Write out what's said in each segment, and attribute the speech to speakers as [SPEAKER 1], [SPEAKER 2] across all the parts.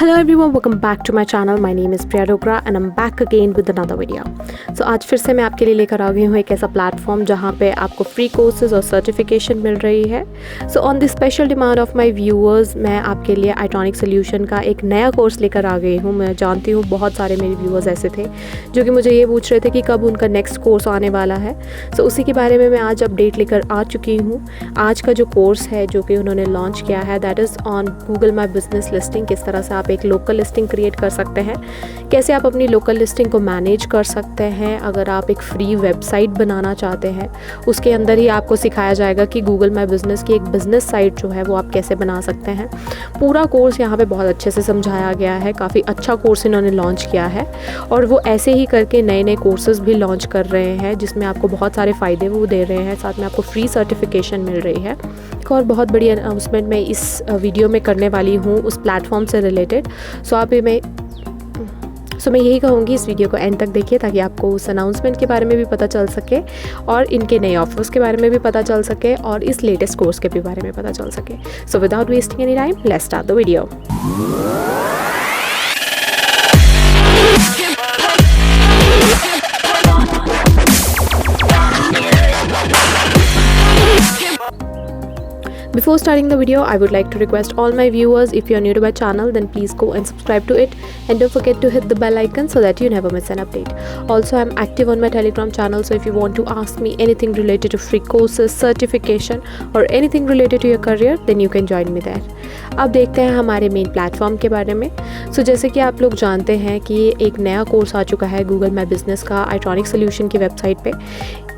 [SPEAKER 1] Hello everyone, welcome back to my channel. My name is Priya Dogra and I'm back again with another video. So आज फिर से मैं आपके लिए लेकर आ गई हूँ एक ऐसा प्लेटफॉर्म जहाँ पे आपको फ्री कोर्सेज और सर्टिफिकेशन मिल रही है. So on the special demand of my viewers मैं आपके लिए Itronix Solution का एक नया कोर्स लेकर आ गई हूँ. मैं जानती हूँ बहुत सारे मेरे व्यूअर्स ऐसे थे जो कि मुझे ये पूछ रहे थे कि कब उनका नेक्स्ट कोर्स आने वाला है. सो उसी के बारे में मैं आज अपडेट लेकर आ चुकी हूँ. आज का जो कोर्स है जो कि उन्होंने लॉन्च किया है that is on Google my business listing. किस तरह से आप एक लोकल लिस्टिंग क्रिएट कर सकते हैं, कैसे आप अपनी लोकल लिस्टिंग को मैनेज कर सकते हैं. अगर आप एक फ्री वेबसाइट बनाना चाहते हैं उसके अंदर ही आपको सिखाया जाएगा कि गूगल माई बिजनेस की एक बिजनेस साइट जो है वो आप कैसे बना सकते हैं. पूरा कोर्स यहाँ पे बहुत अच्छे से समझाया गया है. काफ़ी अच्छा कोर्स इन्होंने लॉन्च किया है और वो ऐसे ही करके नए नए कोर्सेज भी लॉन्च कर रहे हैं जिसमें आपको बहुत सारे फ़ायदे वो दे रहे हैं. साथ में आपको फ्री सर्टिफिकेशन मिल रही है. एक और बहुत बड़ी अनाउंसमेंट मैं इस वीडियो में करने वाली हूँ उस प्लेटफॉर्म से रिलेटेड. सो मैं यही कहूँगी इस वीडियो को एंड तक देखिए ताकि आपको उस अनाउंसमेंट के बारे में भी पता चल सके और इनके नए ऑफर्स के बारे में भी पता चल सके और इस लेटेस्ट कोर्स के भी बारे में पता चल सके. So without wasting any time let's start the video. Before starting the video, I would like to request all my viewers, if you are new to my channel, then please go and subscribe to it and don't forget to hit the bell icon so that you never miss an update. Also, I'm active on my Telegram channel, so if you want to ask me anything related to free courses, certification or anything related to your career, then you can join me there. अब देखते हैं हमारे main platform के बारे में. सो जैसे कि आप लोग जानते हैं कि एक नया कोर्स आ चुका है गूगल माई बिजनेस का Itronix Solution की वेबसाइट पे.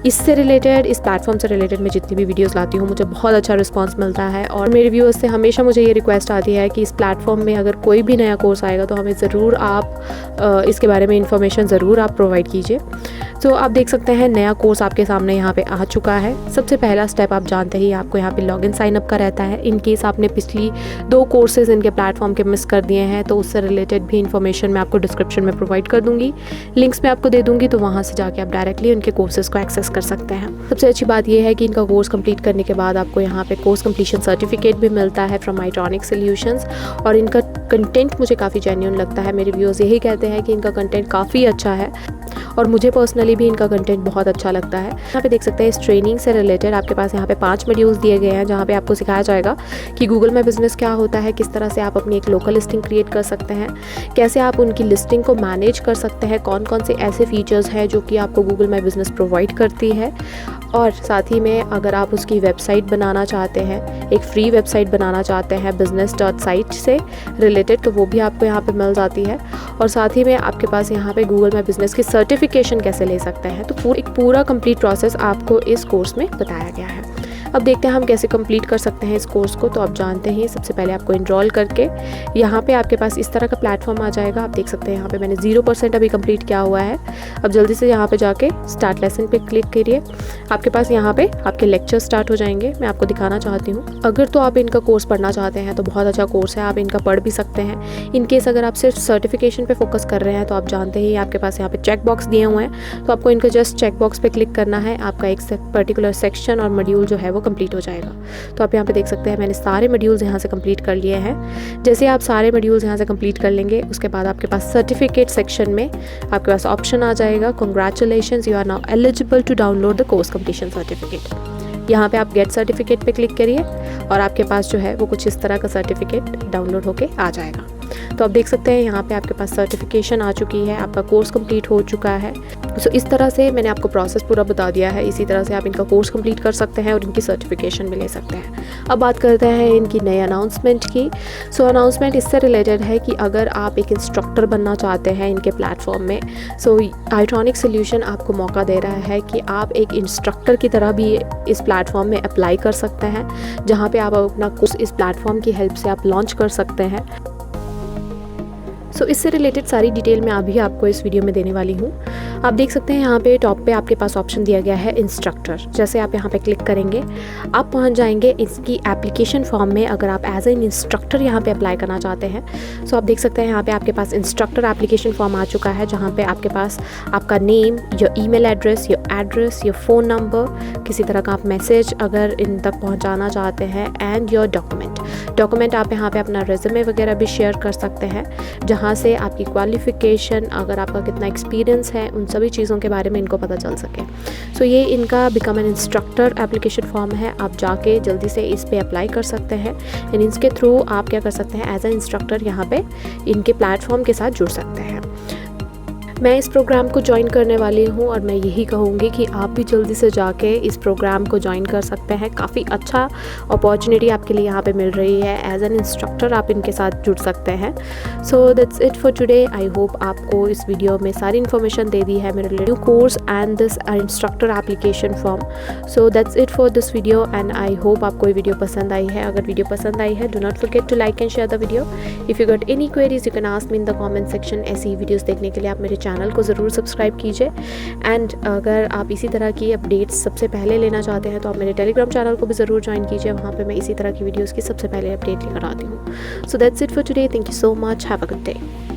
[SPEAKER 1] इससे रिलेटेड, इस प्लेटफॉर्म से रिलेटेड मैं जितनी भी वीडियोस लाती हूँ मुझे बहुत अच्छा रिस्पांस मिलता है और मेरे व्यूअर्स से हमेशा मुझे ये रिक्वेस्ट आती है कि इस प्लेटफॉर्म में अगर कोई भी नया कोर्स आएगा तो हमें ज़रूर आप इसके बारे में इंफॉर्मेशन ज़रूर आप प्रोवाइड कीजिए. तो आप देख सकते हैं नया कोर्स आपके सामने यहाँ पे आ चुका है. सबसे पहला स्टेप आप जानते ही आपको यहाँ पे लॉगिन साइन अप का रहता है. इन केस आपने पिछली 2 कोर्सेज इनके प्लेटफॉर्म के मिस कर दिए हैं तो उससे रिलेटेड भी इन्फॉर्मेशन मैं आपको डिस्क्रिप्शन में प्रोवाइड कर दूँगी. लिंक्स मैं आपको दे दूँगी तो वहाँ से जाके आप डायरेक्टली उनके कोर्सेज़ को एक्सेस कर सकते हैं. सबसे अच्छी बात यह है कि इनका कोर्स कंप्लीट करने के बाद आपको यहाँ पे कोर्स कंप्लीशन सर्टिफिकेट भी मिलता है फ्रॉम Itronix Solutions और इनका कंटेंट मुझे काफ़ी जेन्युइन लगता है. मेरे व्यूअर्स यही कहते हैं कि इनका कंटेंट काफ़ी अच्छा है और मुझे पर्सनली भी इनका कंटेंट बहुत अच्छा लगता है. यहाँ पे देख सकते हैं इस ट्रेनिंग से रिलेटेड आपके पास यहाँ पे 5 मॉड्यूल्स दिए गए हैं जहाँ पे आपको सिखाया जाएगा कि गूगल माई बिजनेस क्या होता है, किस तरह से आप अपनी एक लोकल लिस्टिंग क्रिएट कर सकते हैं, कैसे आप उनकी लिस्टिंग को मैनेज कर सकते हैं, कौन कौन से ऐसे फीचर्स हैं जो कि आपको गूगल माई बिजनेस प्रोवाइड करती है. और साथ ही में अगर आप उसकी वेबसाइट बनाना चाहते हैं, एक फ्री वेबसाइट बनाना चाहते हैं business.site से रिलेटेड तो वो भी आपको यहाँ पे मिल जाती है. और साथ ही में आपके पास यहाँ पे गूगल माई बिजनेस की सर्टिफिकेशन कैसे ले सकते हैं तो एक पूरा कंप्लीट प्रोसेस आपको इस कोर्स में बताया गया है. अब देखते हैं हम कैसे कंप्लीट कर सकते हैं इस कोर्स को. तो आप जानते हैं सबसे पहले आपको इनरोल करके यहाँ पे आपके पास इस तरह का प्लेटफॉर्म आ जाएगा. आप देख सकते हैं यहाँ पे मैंने 0% अभी कंप्लीट किया हुआ है. अब जल्दी से यहाँ पे जाके स्टार्ट लेसन पे क्लिक करिए. आपके पास यहाँ पे आपके लेक्चर स्टार्ट हो जाएंगे. मैं आपको दिखाना चाहती हूँ. अगर तो आप इनका कोर्स पढ़ना चाहते हैं तो बहुत अच्छा कोर्स है, आप इनका पढ़ भी सकते हैं. इनकेस अगर आप सिर्फ सर्टिफिकेशन पे फोकस कर रहे हैं तो आप जानते ही आपके पास यहाँ पे चेक बॉक्स दिए हुए हैं तो आपको इनका जस्ट चेक बॉक्स पे क्लिक करना है. आपका एक पर्टिकुलर सेक्शन और मॉड्यूल जो है वो कंप्लीट हो जाएगा. तो आप यहाँ पे देख सकते हैं मैंने सारे मॉड्यूल्स यहाँ से कंप्लीट कर लिए हैं. जैसे आप सारे मॉड्यूल्स यहाँ से कंप्लीट कर लेंगे उसके बाद आपके पास सर्टिफिकेट सेक्शन में आपके पास ऑप्शन आ जाएगा congratulations you are now eligible to download the course completion certificate. यहाँ पे आप गेट सर्टिफिकेट पे क्लिक करिए और आपके पास जो है वो कुछ इस तरह का सर्टिफिकेट डाउनलोड होके आ जाएगा. तो आप देख सकते हैं यहाँ पे आपके पास सर्टिफिकेशन आ चुकी है, आपका कोर्स कंप्लीट हो चुका है. सो इस तरह से मैंने आपको प्रोसेस पूरा बता दिया है. इसी तरह से आप इनका कोर्स कंप्लीट कर सकते हैं और इनकी सर्टिफिकेशन भी ले सकते हैं. अब बात करते हैं इनकी नई अनाउंसमेंट की. सो अनाउंसमेंट इससे रिलेटेड है कि अगर आप एक इंस्ट्रक्टर बनना चाहते हैं इनके प्लेटफॉर्म में सो Itronix Solution आपको मौका दे रहा है कि आप एक इंस्ट्रक्टर की तरह भी इस प्लेटफॉर्म में अप्लाई कर सकते हैं जहाँ पे आप अपना कोर्स इस प्लेटफॉर्म की हेल्प से आप लॉन्च कर सकते हैं. सो इससे रिलेटेड सारी डिटेल मैं अभी आपको इस वीडियो में देने वाली हूँ। आप देख सकते हैं यहाँ पे टॉप पे आपके पास ऑप्शन दिया गया है इंस्ट्रक्टर। जैसे आप यहाँ पे क्लिक करेंगे आप पहुँच जाएंगे इसकी एप्लीकेशन फॉर्म में। अगर आप एज एन इंस्ट्रक्टर यहाँ पे अप्लाई करना चाहते हैं, सो आप देख सकते हैं यहाँ पे आपके पास इंस्ट्रक्टर एप्लीकेशन फॉर्म आ चुका है, जहाँ पे आपके पास आपका name, your email address, your phone number, किसी तरह का आप मैसेज अगर इन तक पहुँचाना चाहते हैं, एंड योर डॉक्यूमेंट आप यहाँ पे अपना रेज्यूमे वगैरह भी शेयर कर सकते हैं, जहाँ से आपकी क्वालिफ़िकेशन, अगर आपका कितना एक्सपीरियंस है, उन सभी चीज़ों के बारे में इनको पता चल सके। सो ये इनका become an instructor application form है। आप जाके जल्दी से इस पे अप्लाई कर सकते हैं एंड इसके थ्रू आप क्या कर सकते हैं, एज ए इंस्ट्रक्टर यहाँ पे इनके प्लेटफॉर्म के साथ जुड़ सकते हैं। मैं इस प्रोग्राम को ज्वाइन करने वाली हूँ और मैं यही कहूँगी कि आप भी जल्दी से जाके इस प्रोग्राम को ज्वाइन कर सकते हैं। काफ़ी अच्छा अपॉर्चुनिटी आपके लिए यहाँ पे मिल रही है। एज एन इंस्ट्रक्टर आप इनके साथ जुड़ सकते हैं। So that's it for today. I hope आपको इस वीडियो में सारी इन्फॉर्मेशन दे दी है मेरे new course and this instructor application form. So that's it for this video and I hope आपको ये वीडियो पसंद आई है। अगर वीडियो पसंद आई है, do not forget to like and share the video. If you got any queries you can ask me in the comment section. ऐसी ही वीडियोस देखने के लिए आप मेरे चैनल को ज़रूर सब्सक्राइब कीजिए एंड अगर आप इसी तरह की अपडेट्स सबसे पहले लेना चाहते हैं तो आप मेरे टेलीग्राम चैनल को भी ज़रूर ज्वाइन कीजिए। वहाँ पे मैं इसी तरह की वीडियोस की सबसे पहले अपडेट लेकर आती हूँ। So that's it for today. Thank you so much. Have a good day.